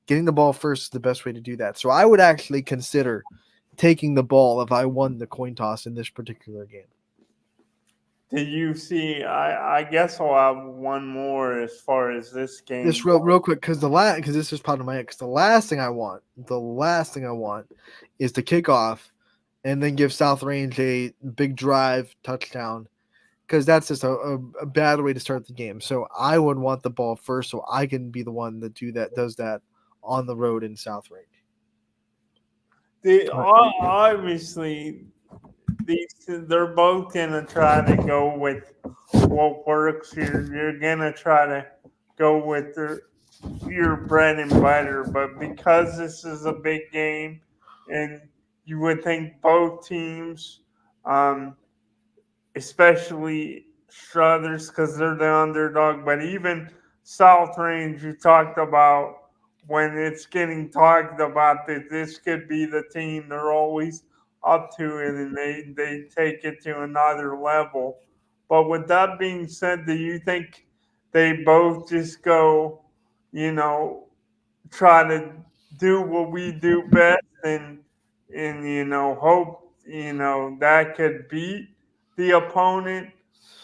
Speaker 1: getting the ball first is the best way to do that. So I would actually consider taking the ball if I won the coin toss in this particular game.
Speaker 2: Did you see? I guess I'll have one more as far as this game.
Speaker 1: This real quick because this is part of my ex. The last thing I want is to kick off and then give South Range a big drive touchdown because that's just a bad way to start the game. So I would want the ball first so I can be the one that does that on the road in South Range.
Speaker 2: Obviously, they're both gonna try to go with what works here. You're gonna try to go with your bread and butter, but because this is a big game, and you would think both teams, especially Struthers, because they're the underdog, but even South Range, you talked about when it's getting talked about that this could be the team, they're always up to it and they take it to another level. But with that being said, do you think they both just go, try to do what we do best and hope, that could beat the opponent?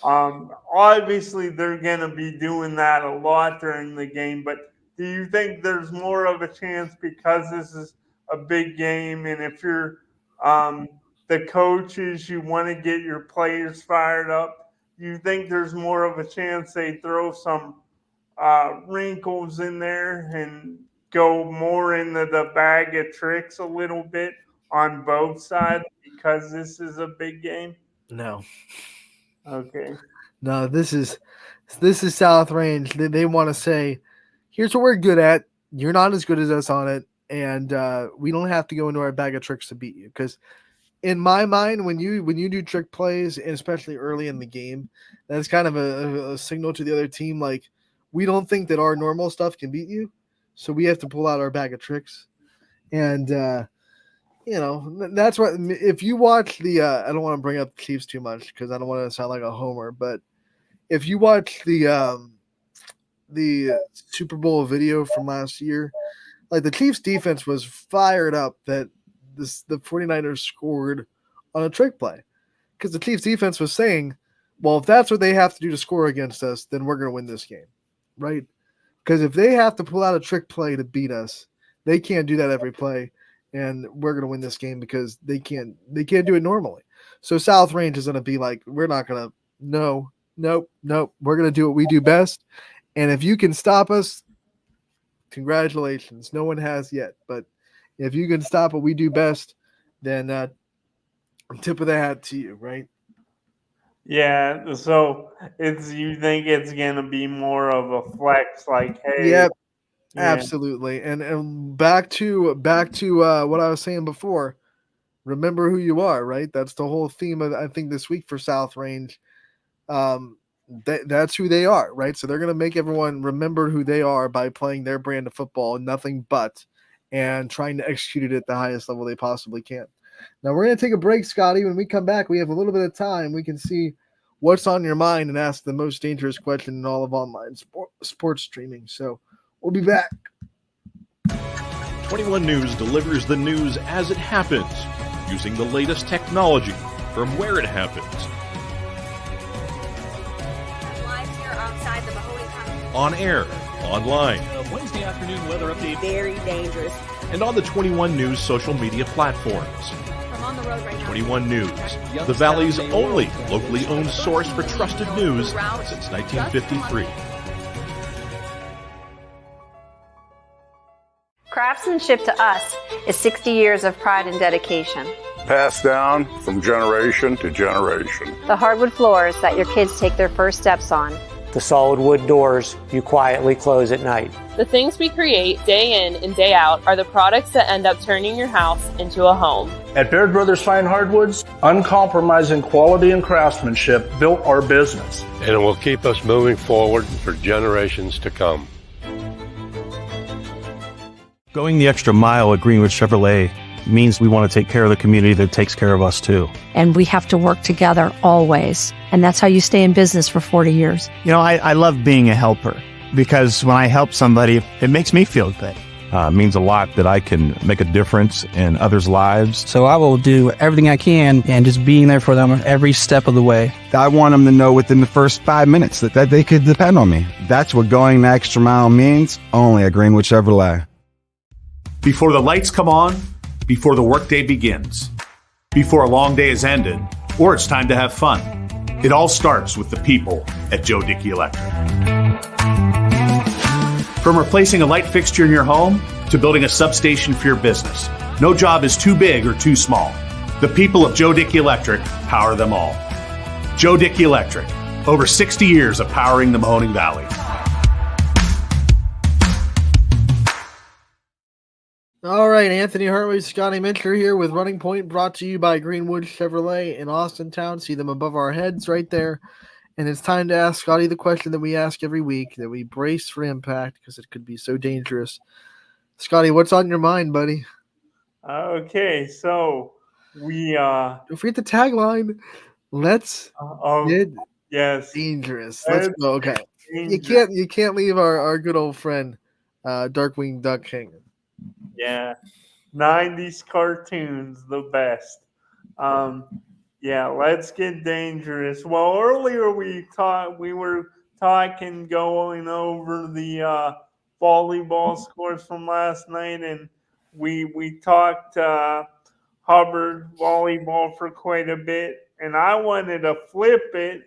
Speaker 2: Obviously, they're going to be doing that a lot during the game, but do you think there's more of a chance because this is a big game and if you're the coaches, you want to get your players fired up? You think there's more of a chance they throw some wrinkles in there and go more into the bag of tricks a little bit on both sides because this is a big game?
Speaker 1: No.
Speaker 2: Okay.
Speaker 1: No, this is South Range. They want to say, here's what we're good at. You're not as good as us on it, and we don't have to go into our bag of tricks to beat you. Because in my mind, when you do trick plays, and especially early in the game, that's kind of a signal to the other team, like we don't think that our normal stuff can beat you, so we have to pull out our bag of tricks. And that's what if you watch the. I don't want to bring up the Chiefs too much because I don't want to sound like a homer, but if you watch the Super Bowl video from last year, like the Chiefs defense was fired up that the 49ers scored on a trick play because the Chiefs defense was saying Well, if that's what they have to do to score against us, then we're going to win this game, right? Because if they have to pull out a trick play to beat us, they can't do that every play, and we're going to win this game because they can't do it normally. So South Range is going to be like, we're not going to, no, nope, nope. We're going to do what we do best, and if you can stop us, congratulations. No one has yet, but if you can stop what we do best, then tip of the hat to you, right?
Speaker 2: Yeah, so you think it's gonna be more of a flex, like, hey,
Speaker 1: Yep,
Speaker 2: yeah,
Speaker 1: absolutely. And back to what I was saying before. Remember who you are, right? That's the whole theme of I think this week for South Range. Um, that's who they are, right? So they're gonna make everyone remember who they are by playing their brand of football, nothing but, and trying to execute it at the highest level they possibly can. Now we're gonna take a break, Scotty. When we come back, we have a little bit of time. We can see what's on your mind and ask the most dangerous question in all of online sports streaming. So we'll be back.
Speaker 3: 21 News delivers the news as it happens, using the latest technology from where it happens.
Speaker 4: Live here outside the Mahoney County.
Speaker 3: On air, online,
Speaker 5: Wednesday afternoon weather update.
Speaker 4: Very dangerous.
Speaker 3: and on the 21 News social media platforms.
Speaker 4: I'm on the road right now.
Speaker 3: 21 News, the Valley's only locally owned source for trusted news since 1953.
Speaker 6: Craftsmanship to us is 60 years of pride and dedication.
Speaker 7: Passed down from generation to generation.
Speaker 6: The hardwood floors that your kids take their first steps on.
Speaker 8: The solid wood doors you quietly close at night.
Speaker 9: The things we create day in and day out are the products that end up turning your house into a home.
Speaker 10: At Baird Brothers Fine Hardwoods, uncompromising quality and craftsmanship built our business.
Speaker 11: And it will keep us moving forward for generations to come.
Speaker 12: Going the extra mile at Greenwood Chevrolet means we want to take care of the community that takes care of us too.
Speaker 13: And we have to work together always. And that's how you stay in business for 40 years.
Speaker 14: You know, I love being a helper because when I help somebody, it makes me feel good.
Speaker 12: It means a lot that I can make a difference in others' lives.
Speaker 15: So I will do everything I can and just being there for them every step of the way.
Speaker 16: I want them to know within the first 5 minutes that they could depend on me. That's what going the extra mile means, only at Greenwood Chevrolet.
Speaker 17: Before the lights come on, before the workday begins, before a long day is ended, or it's time to have fun. It all starts with the people at Joe Dickey Electric. From replacing a light fixture in your home to building a substation for your business, no job is too big or too small. The people of Joe Dickey Electric power them all. Joe Dickey Electric, over 60 years of powering the Mahoning Valley.
Speaker 1: All right, Anthony Hartley, Scotty Minter here with Running Point, brought to you by Greenwood Chevrolet in Austintown. See them above our heads right there. And it's time to ask Scotty the question that we ask every week, that we brace for impact because it could be so dangerous. Scotty, what's on your mind, buddy?
Speaker 2: Okay, so we
Speaker 1: don't forget the tagline. Let's get dangerous. Let's go. Okay.
Speaker 2: Dangerous.
Speaker 1: You can't leave our good old friend Darkwing Duck hanging.
Speaker 2: Yeah, 90s cartoons, the best. Yeah, let's get dangerous. Well, earlier we were talking, going over the volleyball scores from last night, and we talked Hubbard volleyball for quite a bit, and I wanted to flip it,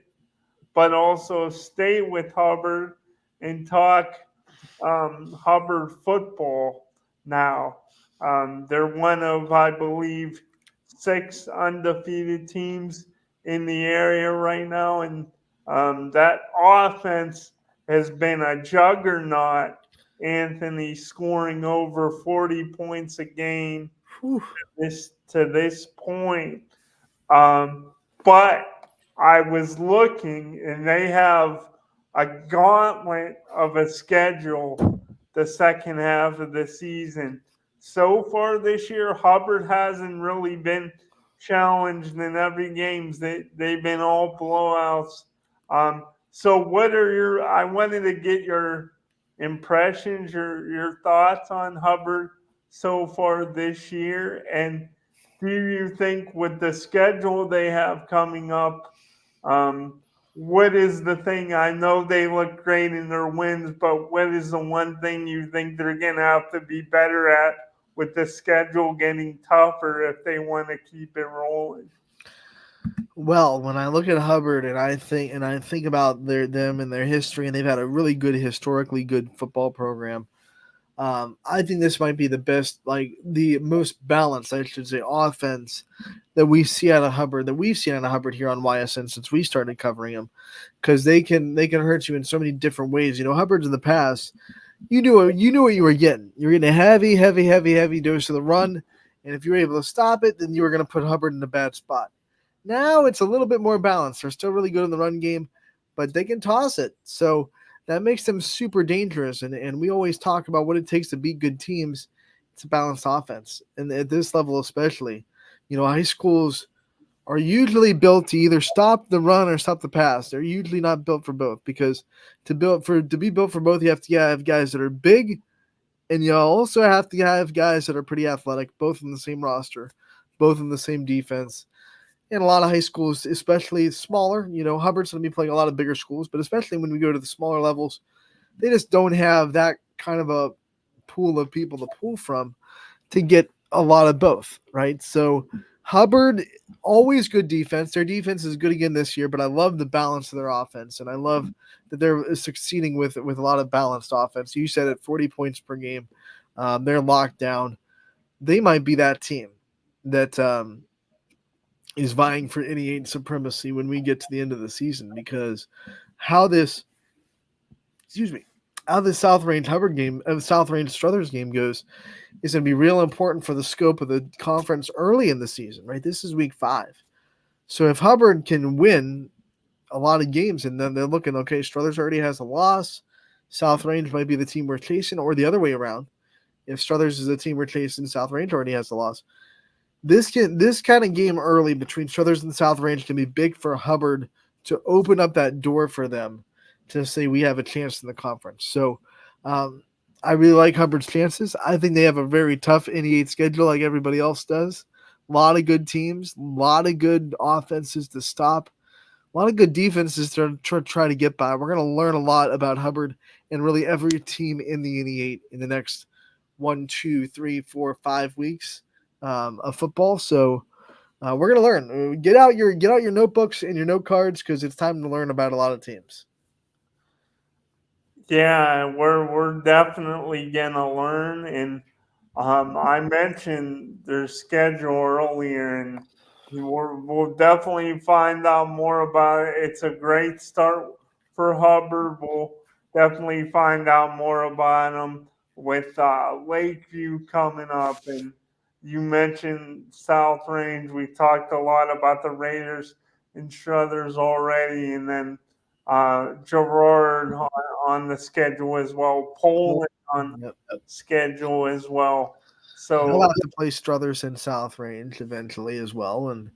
Speaker 2: but also stay with Hubbard and talk Hubbard football. Now, they're one of, I believe, 6 undefeated teams in the area right now, and that offense has been a juggernaut. Anthony scoring over 40 points a game to this point. But I was looking, and they have a gauntlet of a schedule the second half of the season. So far this year, Hubbard hasn't really been challenged in every game. They've been all blowouts. So what are I wanted to get your impressions, your thoughts on Hubbard so far this year. And do you think with the schedule they have coming up, what is the thing? I know they look great in their wins, but what is the one thing you think they're going to have to be better at with the schedule getting tougher if they want to keep it rolling?
Speaker 1: Well, when I look at Hubbard and I think about them and their history, and they've had a really good, historically good football program. I think this might be the best, like the most balanced, I should say, offense that we see out of Hubbard, that we've seen out of Hubbard here on YSN since we started covering him, because they can hurt you in so many different ways. You know, Hubbard's in the past, you knew what you were getting. You were getting a heavy dose of the run, and if you were able to stop it, then you were going to put Hubbard in a bad spot. Now it's a little bit more balanced. They're still really good in the run game, but they can toss it. So that makes them super dangerous. And we always talk about what it takes to beat good teams. It's a balanced offense. And at this level especially, you know, high schools are usually built to either stop the run or stop the pass. They're usually not built for both, because to be built for both, you have to have guys that are big, and you also have to have guys that are pretty athletic, both in the same roster, both in the same defense. In a lot of high schools, especially smaller, you know, Hubbard's going to be playing a lot of bigger schools, but especially when we go to the smaller levels, they just don't have that kind of a pool of people to pull from to get a lot of both, right? So Hubbard, always good defense. Their defense is good again this year, but I love the balance of their offense, and I love that they're succeeding with a lot of balanced offense. You said it, 40 points per game. They're locked down. They might be that team that is vying for NE8 supremacy when we get to the end of the season, because how this South Range Hubbard game, South Range Struthers game goes is going to be real important for the scope of the conference early in the season, right? This is week 5. So if Hubbard can win a lot of games, and then they're looking, okay, Struthers already has a loss, South Range might be the team we're chasing, or the other way around. If Struthers is the team we're chasing, South Range already has a loss. This kind of game early between Struthers and South Range can be big for Hubbard to open up that door for them to say we have a chance in the conference. So I really like Hubbard's chances. I think they have a very tough NE8 schedule like everybody else does. A lot of good teams, a lot of good offenses to stop, a lot of good defenses to try to get by. We're going to learn a lot about Hubbard and really every team in the NE8 in the next 1, 2, 3, 4, 5 weeks of football. So we're going to learn. Get out your notebooks and your note cards, because it's time to learn about a lot of teams.
Speaker 2: Yeah, we're definitely gonna learn, and I mentioned their schedule earlier, and we'll definitely find out more about it. It's a great start for Hubbard. We'll definitely find out more about them with Lakeview coming up, and you mentioned South Range. We talked a lot about the Raiders and Struthers already, and then Gerard on the schedule as well, Poland on schedule as well. So
Speaker 1: he'll have to play Struthers and South Range eventually as well, and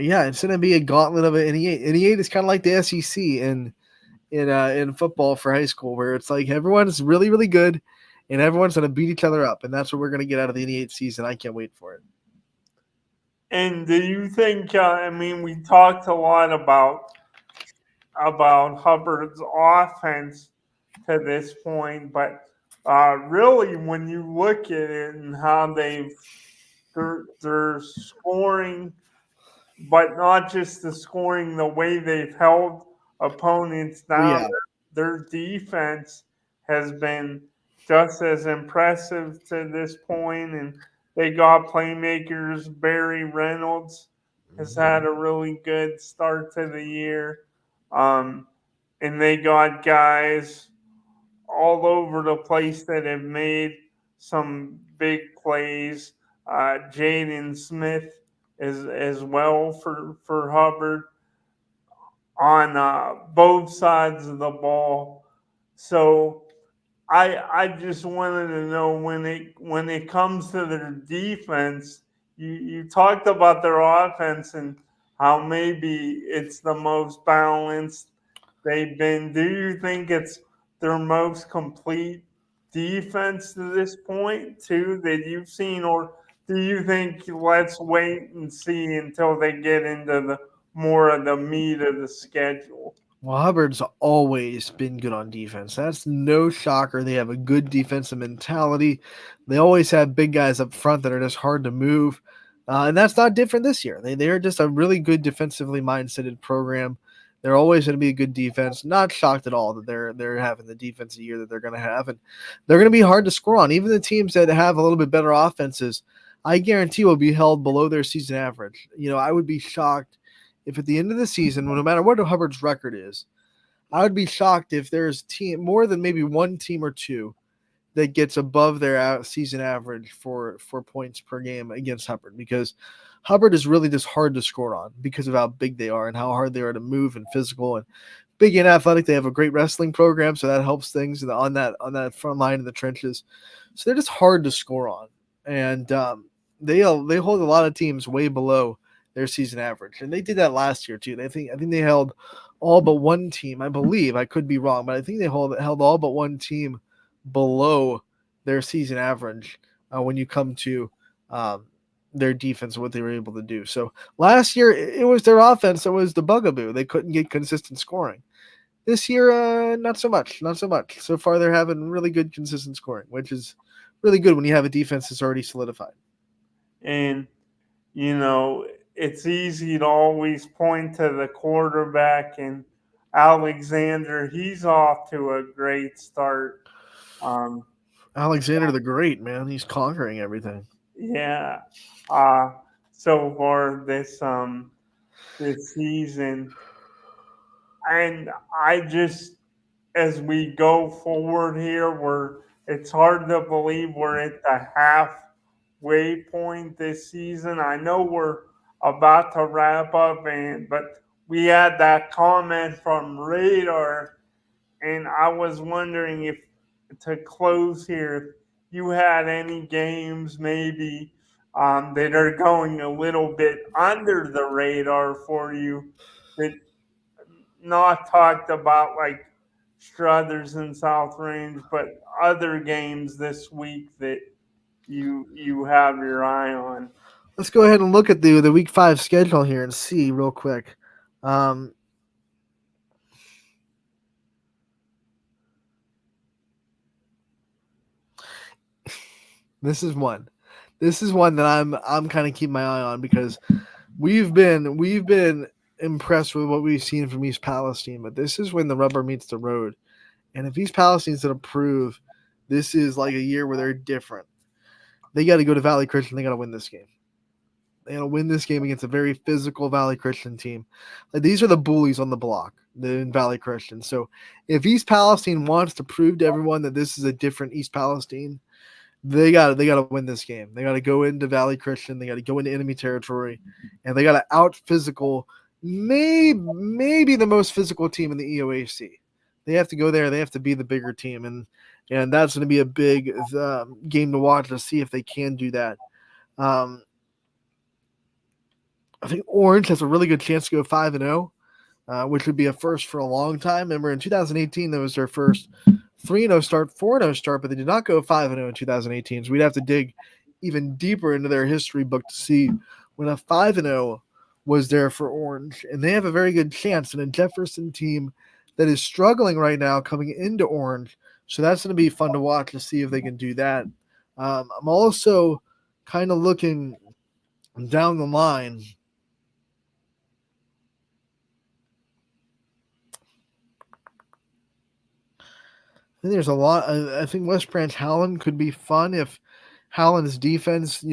Speaker 1: yeah, it's going to be a gauntlet of an NE8. NE8 is kind of like the SEC in football for high school, where it's like everyone's really, really good, and everyone's going to beat each other up, and that's what we're going to get out of the NE8 season. I can't wait for it.
Speaker 2: And do you think? I mean, we talked a lot about Hubbard's offense to this point, but really, when you look at it and how they're scoring, but not just the scoring, the way they've held opponents down, their defense has been just as impressive to this point, and they got playmakers. Barry Reynolds has had a really good start to the year. And they got guys all over the place that have made some big plays. Jaden Smith as well for Hubbard on both sides of the ball. So I just wanted to know, when it comes to their defense, you talked about their offense and how maybe it's the most balanced they've been. Do you think it's their most complete defense to this point too that you've seen, or do you think let's wait and see until they get into the more of the meat of the schedule.
Speaker 1: Well, Hubbard's always been good on defense. That's no shocker. They have a good defensive mentality. They always have big guys up front that are just hard to move. And that's not different this year. They're just a really good defensively mindseted program. They're always going to be a good defense. Not shocked at all that they're having the defensive year that they're going to have. And they're going to be hard to score on. Even the teams that have a little bit better offenses, I guarantee will be held below their season average. I would be shocked if at the end of the season, no matter what Hubbard's record is, I would be shocked if there's more than maybe one team or two that gets above their season average for points per game against Hubbard, because Hubbard is really just hard to score on because of how big they are and how hard they are to move and physical and big and athletic. They have a great wrestling program, so that helps things on that front line in the trenches. So they're just hard to score on, and they hold a lot of teams way below their season average, and they did that last year too. I think they held all but one team. I believe, I could be wrong, but I think they held all but one team below their season average when you come to their defense, what they were able to do. So last year it was their offense that was the bugaboo. They couldn't get consistent scoring. This year, not so much. So far, they're having really good consistent scoring, which is really good when you have a defense that's already solidified.
Speaker 2: And it's easy to always point to the quarterback and Alexander. He's off to a great start.
Speaker 1: Alexander the Great, man. He's conquering everything.
Speaker 2: Yeah. So far this season. And I just, as we go forward here, it's hard to believe we're at the halfway point this season. I know we're about to wrap up, but we had that comment from Radar, and I was wondering if, to close here, if you had any games maybe that are going a little bit under the radar for you, that not talked about like Struthers and South Range, but other games this week that you have your eye on.
Speaker 1: Let's go ahead and look at the week 5 schedule here and see real quick. This is one that I'm kind of keeping my eye on, because we've been impressed with what we've seen from East Palestine, but this is when the rubber meets the road. And if East Palestine's going to prove this is like a year where they're different, they got to go to Valley Christian. They got to win this game. They got to win this game against a very physical Valley Christian team. Like, these are the bullies on the block in Valley Christian. So if East Palestine wants to prove to everyone that this is a different East Palestine, they got to win this game. They got to go into Valley Christian. They got to go into enemy territory, and they got to out physical maybe the most physical team in the EOAC. They have to go there. They have to be the bigger team, and that's going to be a big game to watch to see if they can do that. I think Orange has a really good chance to go 5-0, which would be a first for a long time. Remember, in 2018, that was their first 3-0 start, 4-0 start, but they did not go 5-0 in 2018. So we'd have to dig even deeper into their history book to see when a 5-0 was there for Orange. And they have a very good chance in a Jefferson team that is struggling right now coming into Orange. So that's going to be fun to watch to see if they can do that. I'm also kind of looking down the line. I think there's a lot. I think West Branch Howland could be fun if Howland's defense,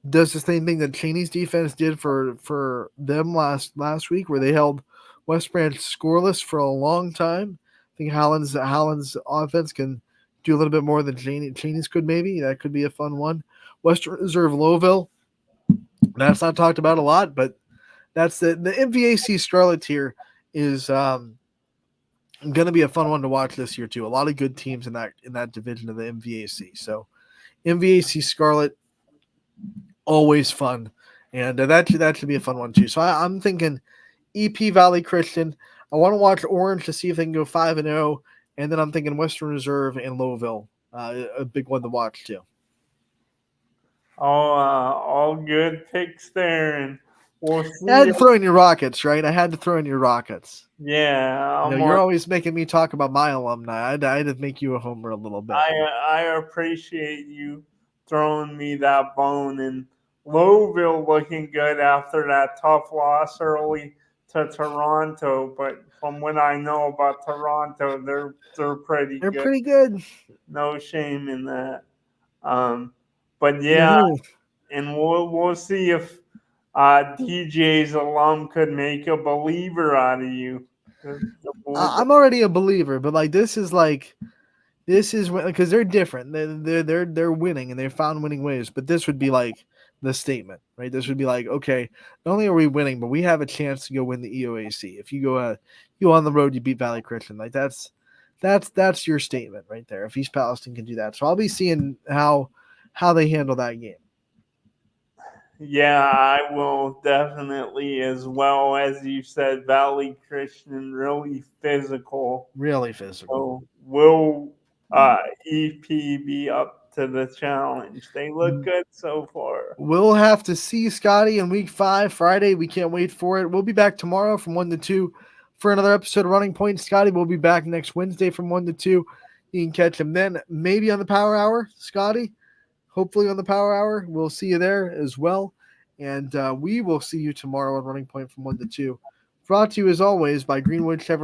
Speaker 1: does the same thing that Cheney's defense did for them last week, where they held West Branch scoreless for a long time. I think Howland's offense can do a little bit more than Cheney's could. Maybe that could be a fun one. Western Reserve Lowville. That's not talked about a lot, but that's the MVAC Scarlet tier is going to be a fun one to watch this year too. A lot of good teams in that division of the MVAC. So MVAC Scarlet, always fun, and that should be a fun one too. So I'm thinking EP Valley Christian. I want to watch Orange to see if they can go 5-0, and then I'm thinking Western Reserve and Lowville, a big one to watch too.
Speaker 2: All good picks there, and we'll see.
Speaker 1: I had to throw in your Rockets, right? I had to throw in your Rockets.
Speaker 2: Yeah.
Speaker 1: You're always making me talk about my alumni. I had to make you a homer a little bit.
Speaker 2: I appreciate you throwing me that bone. And Louisville looking good after that tough loss early to Toronto. But from what I know about Toronto, they're pretty good.
Speaker 1: They're pretty good.
Speaker 2: No shame in that. But yeah, and we'll see if DJ's alum could make a believer out of you.
Speaker 1: I'm already a believer, but this is because they're different. They're winning and they found winning ways. But this would be like the statement, right? This would be like, okay, not only are we winning, but we have a chance to go win the EOAC. If you go on the road, you beat Valley Christian. That's your statement right there. If East Palestine can do that, so I'll be seeing how they handle that game.
Speaker 2: Yeah, I will definitely, as well. As you said, Valley Christian, really physical.
Speaker 1: Really physical.
Speaker 2: So will EP be up to the challenge? They look good so far.
Speaker 1: We'll have to see, Scotty, in week 5, Friday. We can't wait for it. We'll be back tomorrow from 1 to 2 for another episode of Running Point. Scotty, we'll be back next Wednesday from 1 to 2. You can catch him then, maybe on the Power Hour, Scotty. Hopefully on the Power Hour. We'll see you there as well. And we will see you tomorrow on Running Point from 1 to 2. Brought to you, as always, by Greenwood Chevrolet.